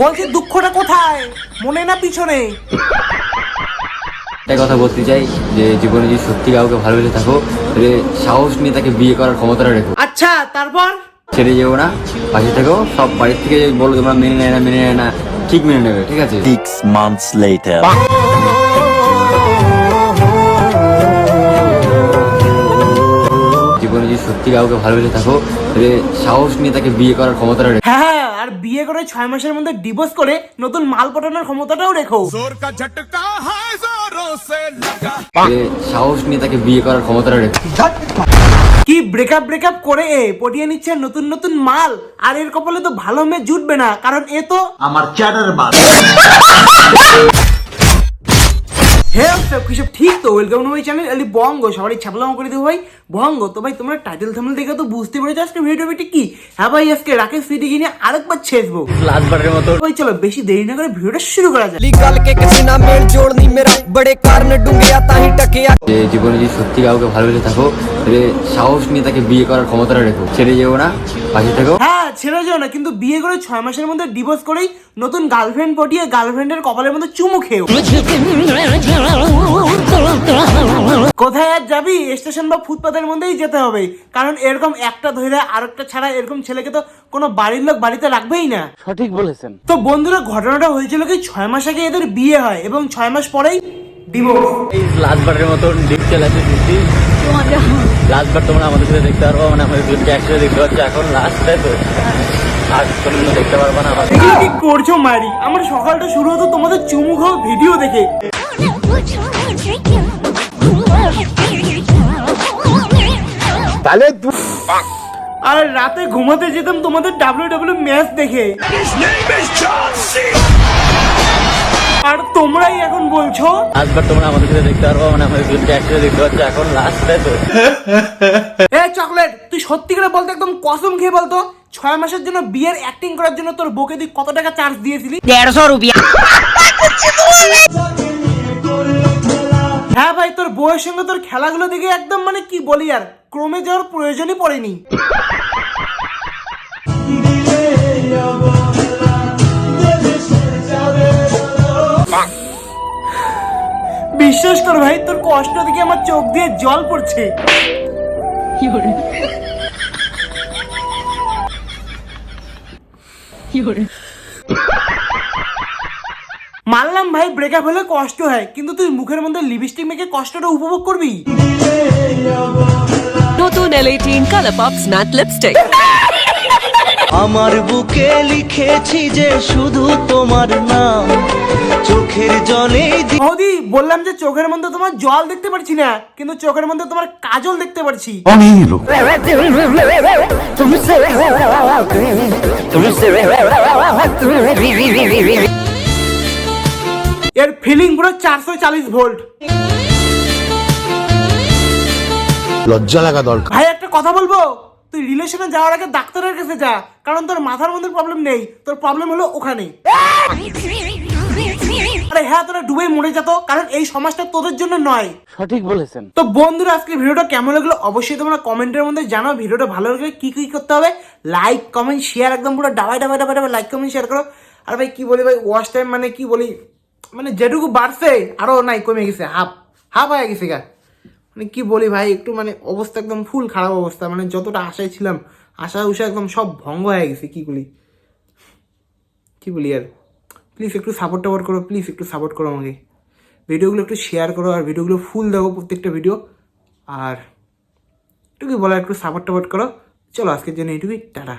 বলছি দুঃখটা কোথায়, মনে না পিছনে? একটা কথা বলতে চাই যে জীবনে যদি সত্যি কাউকে ভালোবেসে থাকো তাহলে সাহস নিয়ে তাকে বিয়ে করার ক্ষমতাটা রেখো। আচ্ছা, তারপর? ছেড়ে যেও না, পাশে থেকো। সব বাড়ির থেকে বলো তোমরা মেনে নেয় না, ঠিক মেনে নেবে, ঠিক আছে? 6 months later. জীবনে যদি সত্যি কাউকে ভালোবেসে থাকো তাহলে সাহস নিয়ে তাকে বিয়ে করার ক্ষমতাটা রেখো। হ্যাঁ, আর বিয়ে করে 6 মাসের মধ্যে ডিভোর্স করে নতুন মাল পটানোর ক্ষমতাটাও রেখো। সাহস নিয়ে তাকে বিয়ে করার ক্ষমতাটা রেখো। কি ব্রেকআপ করে পটিয়ে নিচ্ছে নতুন নতুন মাল, আর এর কপালে তো ভালো মেয়ে জুটবে না, কারণ এ তো আমার চ্যাটার মাল। হ্যাঁ সব ঠিক তো। ওয়েলকাম টু মাই চ্যানেল এলি বঙ্গ। সবারই ছাপলাম করে দেবো ভাই বঙ্গ। তো ভাই তোমরা টাইটেল থাম্বনেল দেখে তো বুঝতে পেরেছো আজকে ভিডিওটি কি। হ্যাঁ ভাই, আজকে রাকেশ সিটি নিয়ে আরেকবার ছেঁচবো লাস্টবারের মতো। ভাই চলো বেশি দেরি না করে ভিডিওটা শুরু করা যায়। যে জীবনে যদি সত্যি কাউকে ভালোবেসে থাকো তাহলে সাহস নিয়ে তাকে বিয়ে করার ক্ষমতাটা রেখো। ছেড়ে যেও না, পাশে থেকো। হ্যাঁ ছেড়ে যাও না, কিন্তু বিয়ে করে 6 মাসের মধ্যে ডিভোর্স করেই নতুন গার্লফ্রেন্ড পটিয়ে গার্লফ্রেন্ডের কপালের মধ্যে চুমু খেও। কোথায় আর যাবি? স্টেশন বা ফুটপাতের মধ্যেই যেতে হবে, কারণ এরকম একটা ধরে আরেকটা ছাড়া এরকম ছেলেকে তো কোনো বাড়ির লোক বাড়িতে রাখবেই না। সঠিক বলেছেন। তো বন্ধুরা, ঘটনাটা হয়েছিল কি 6 মাস আগে এদের বিয়ে হয় এবং 6 মাস পরেই ডিভোর্স। এই লাস্টবারের মতো ডিজিটাল অ্যাসিস্ট্যান্ট লাস্টবার তোমরা আমাদের সাথে দেখতে পারবো, মানে আমাদের দুজনকে একসাথে দেখতে পাচ্ছ। এখন লাস্টে তো আর কোনো দেখতে পারবো না। এগুলো কি করছো মারি? আমার সকালটা শুরু হতো তোমাদের চুমু খাওয়া ভিডিও দেখে। আর রাতে ঘুমাতে যেতাম তোমাদের WWE ম্যাচ দেখে। আর তোমরাই এখন বলছো লাস্টবার তোমরা আমাদের সাথে দেখতে পারবো, মানে আমাদের দুজনকে একসাথে দেখতে পাচ্ছ। এখন লাস্টে তো এ চকলেট, তুই সত্যি করে বলতো, একদম কসম খেয়ে বলতো, 6 মাসের জন্য বিয়ের অ্যাক্টিং করার জন্য তোর বউকে তুই কত টাকা চার্জ দিয়েছিলি? 150 রুপিয়া। হ্যাঁ ভাই, তোর বউয়ের সঙ্গে তোর খেলাগুলো দেখে একদম মানে কি বলি আর, ক্রমে যাওয়ার প্রয়োজনই পড়েনি। বিশ্বাস কর ভাই, তোর কষ্ট দেখে আমার চোখ দিয়ে জল পড়ছে। মানলাম ভাই, ব্রেকআপ হলে কষ্ট হয়, কিন্তু তুই মুখের মধ্যে লিপস্টিক মেখে কষ্টটা উপভোগ করবি। নতুন L18 ColourPop Matte Lipstick। আমার বুকে লিখেছি যে শুধু তোমার নাম, চোখের জলে। বৌদি, বললাম যে চোখের মধ্যে তোমার জল দেখতে পারছি না, কিন্তু চোখের মধ্যে তোমার কাজল দেখতে পারছি। এর ফিলিং পুরো 440 ভোল্ট। লজ্জা লাগা দরকার। ভাই একটা কথা বলবো, তুই রিলেশনে যাওয়ার আগে ডাক্তারের কাছে যা, কারণ তোর মাথার মধ্যে প্রবলেম নেই, তোর প্রবলেম হলো ওখানে। আরে হ্যাঁ, তোরা ডুবে মরে যেত, কারণ এই সমাজটা তোদের জন্য নয়। সঠিক বলেছেন। তো বন্ধুরা, আজকে ভিডিওটা কেমন লাগলো অবশ্যই তোমরা কমেন্টের মধ্যে জানাও। ভিডিওটা ভালো লাগলে কি কি করতে হবে? লাইক কমেন্ট শেয়ার, একদম পুরো ডাবাই লাইক কমেন্ট শেয়ার করো। আর ভাই কি বলি ভাই, ওয়াচ টাইম মানে কি বলি, মানে যেটুকু বাড়ছে আরো নাই, কমে গেছে, হাফ হয়ে গেছে গা। মানে কি বলি ভাই, একটু মানে অবস্থা একদম ফুল খারাপ অবস্থা, মানে যতটা আশায় ছিলাম আশা উষা একদম সব ভঙ্গ হয়ে গেছে। কি বলি আর, প্লিজ একটু সাপোর্ট করো, প্লিজ একটু সাপোর্ট করো আমাকে, ভিডিওগুলো একটু শেয়ার করো, আর ভিডিওগুলো ফুল দেখো প্রত্যেকটা ভিডিও। আর এটুকুই বলা, একটু সাপোর্ট করো। চলো আজকের জন্য এইটুকুই, টাটা।